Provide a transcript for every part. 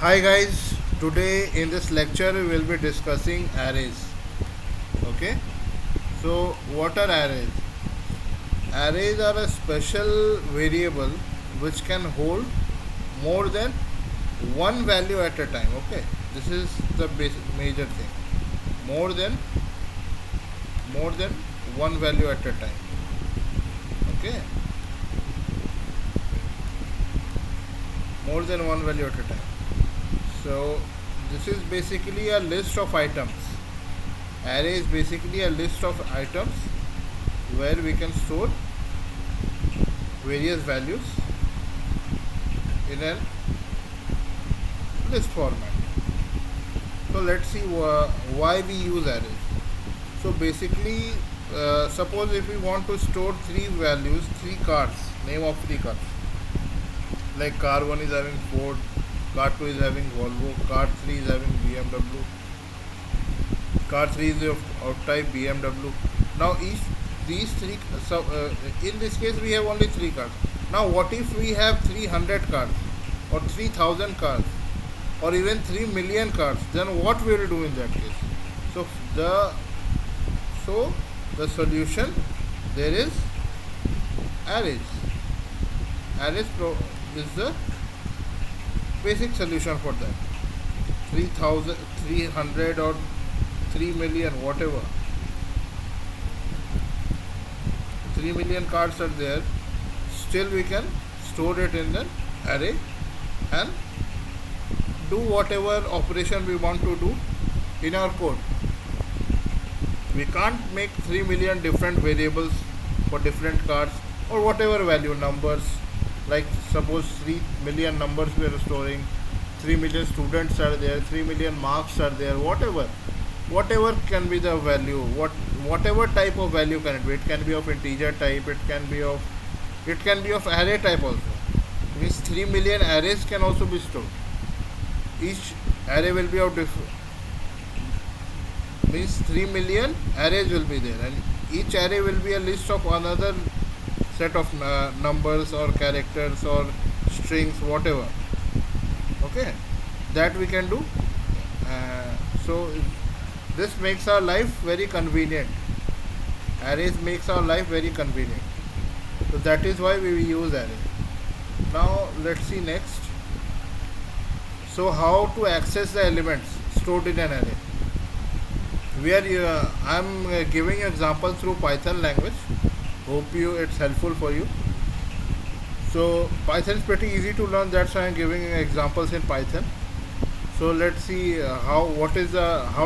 Hi guys, today in this lecture we will be discussing arrays. Okay, so what are arrays? Arrays are a special variable which can hold more than one value at a time. Okay, this is the major thing. More than more than one value at a time. Okay, more than one value at a time. So this is basically a list of items. Array is basically a list of items where we can store various values in a list format. So let's see why we use arrays. So basically, suppose if we want to store three values, three cars, name of three cars, like car 1 is having Ford, car 2 is having Volvo, car 3 is having BMW, car 3 is of type BMW. Now each these three, in this case we have only three cars. Now what if we have 300 cars or 3000 cars or even 3 million cars? Then what we will do in that case? So the so the solution, there is arrays. Is the basic solution for that. 3000, 300 or 3 million, whatever. 3 million cards are there. Still we can store it in an array and do whatever operation we want to do in our code. We can't make 3 million different variables for different cards or whatever value numbers. Like suppose 3 million numbers we are storing, 3 million students are there, 3 million marks are there, whatever can be the value, whatever type of value can it be. It can be of integer type, it can be of array type also. Means 3 million arrays can also be stored. Each array will be of means 3 million arrays will be there, and each array will be a list of another set of numbers or characters or strings, whatever. Okay, that we can do. So this makes our life very convenient. Arrays makes our life very convenient. So that is why we use array. Now let's see next. So how to access the elements stored in an array? I'm giving example through Python language. Hope it's helpful for you. So Python is pretty easy to learn. That's why I'm giving examples in Python. So let's see how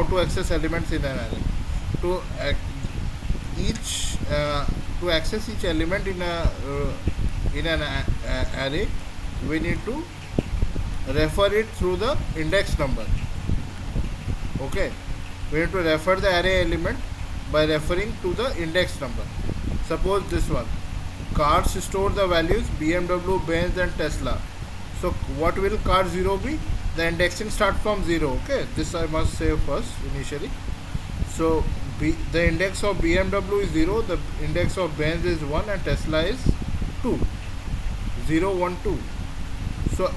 to access elements in an array. To each to access each element in an array, we need to refer it through the index number. Okay, we need to refer the array element by referring to the index number. Suppose this one, cars store the values BMW, Benz and Tesla. So what will car 0 be? The indexing starts from 0. Okay, this I must say first initially. So the index of BMW is 0, the index of Benz is 1 and Tesla is 2. 0, 1, 2. So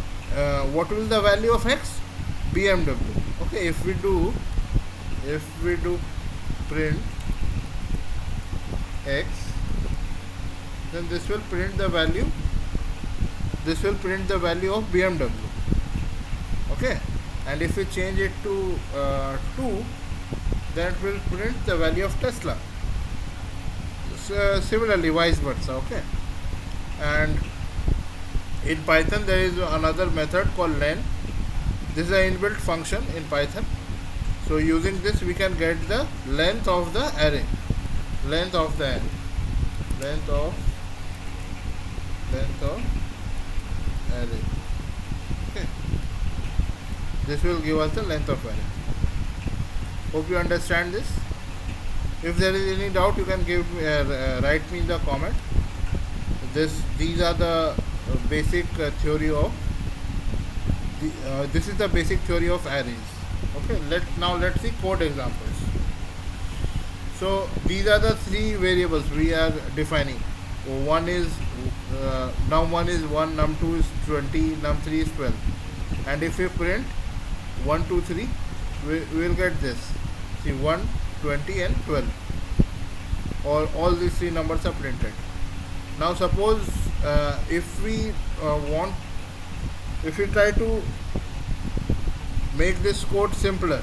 what will the value of X? BMW. Okay, if we do print X, then this will print the value of BMW. Okay, and if we change it to 2, then it will print the value of Tesla. So, similarly vice versa. Okay, and in Python there is another method called len. This is an inbuilt function in Python. So using this we can get the length of the array. Length of array. Okay, this will give us the length of array. Hope you understand this. If there is any doubt, you can write me in the comment. These are the basic theory of this is the basic theory of arrays. Okay, let's see code examples. So these are the three variables we are defining. One is num1 is 1, num2 is 20, num3 is 12. and if we print 1 2 3, we will get this. See, 1 20 and 12, all these three numbers are printed. Now suppose if we want, if we try to make this code simpler,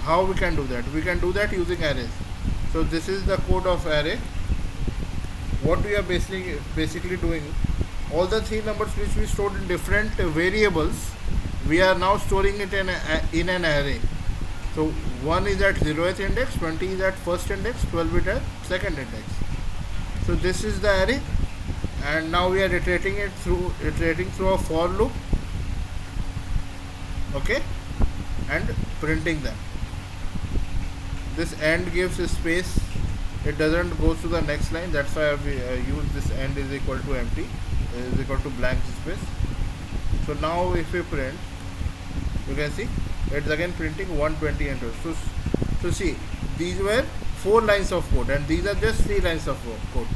how we can do that? We can do that using arrays. So this is the code of array. What we are basically doing, all the three numbers which we stored in different variables, we are now storing it in an array. So 1 is at 0th index, 20 is at first index, 12 is at second index. So this is the array, and now we are iterating through a for loop, okay, and printing them. This end gives a space, it doesn't go to the next line, that's why we use this end is equal to empty, is equal to blank space. So now if we print, you can see it's again printing 120 and 12. So see, these were 4 lines of code and these are just 3 lines of code,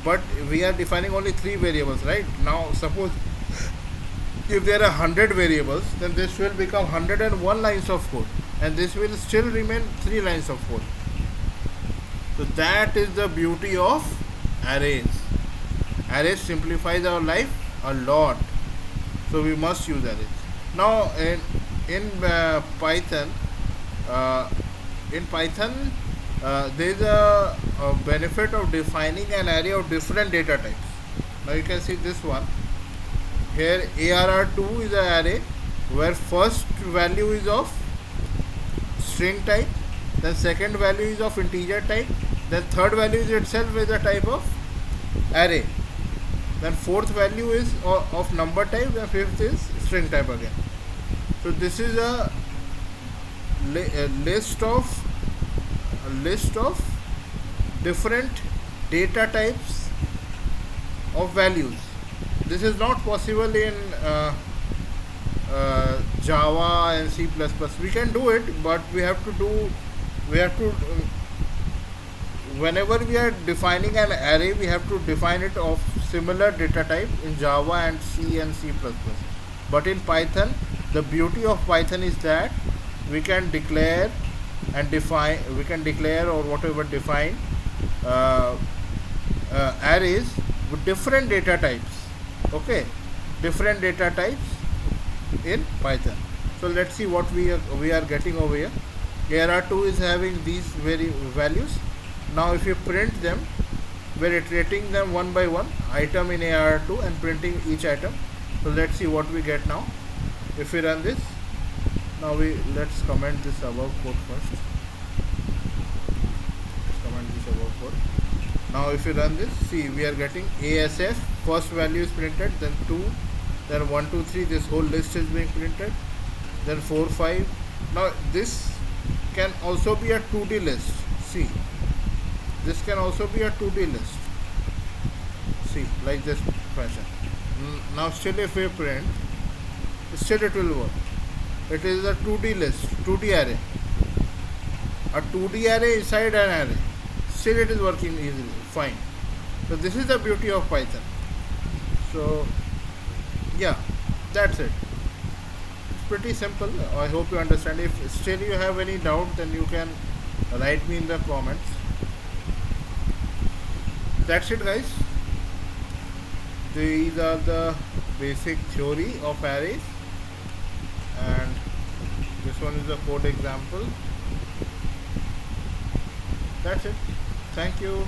but we are defining only 3 variables, right? Now suppose if there are 100 variables, then this will become 101 lines of code, and this will still remain 3 lines of code. So that is the beauty of arrays. Arrays simplifies our life a lot, so we must use arrays. Now in Python, there is a benefit of defining an array of different data types. Now you can see this one here. ARR2 is an array where first value is of string type, then second value is of integer type, then third value is itself is a type of array, then fourth value is of number type, then fifth is string type again. So this is a list of different data types of values. This is not possible in Java and C++. We can do it, but we have to whenever we are defining an array, we have to define it of similar data type in Java and C and C++. But in Python, the beauty of Python is that we can declare and define, or whatever define arrays with different data types, okay, different data types in Python. So let's see what we are getting over here. ARR2 is having these very values. Now if you print them, we're iterating them one by one, item in ARR2, and printing each item. So let's see what we get now. If we run this, now let's comment this above code first. Let's comment this above code. Now if we run this, see, we are getting ASF, first value is printed, then 2, then 1 2 3, this whole list is being printed, then 4 5. Now this can also be a 2D list. See, this can also be a 2D list. See, like this fashion. Now still if we print, still it will work. It is a 2D list, 2D array. A 2D array inside an array. Still it is working easily, fine. So this is the beauty of Python. So yeah, that's it. It's pretty simple. I hope you understand. If still you have any doubt, then you can write me in the comments. That's it, guys. These are the basic theory of arrays, and this one is a code example. That's it. Thank you.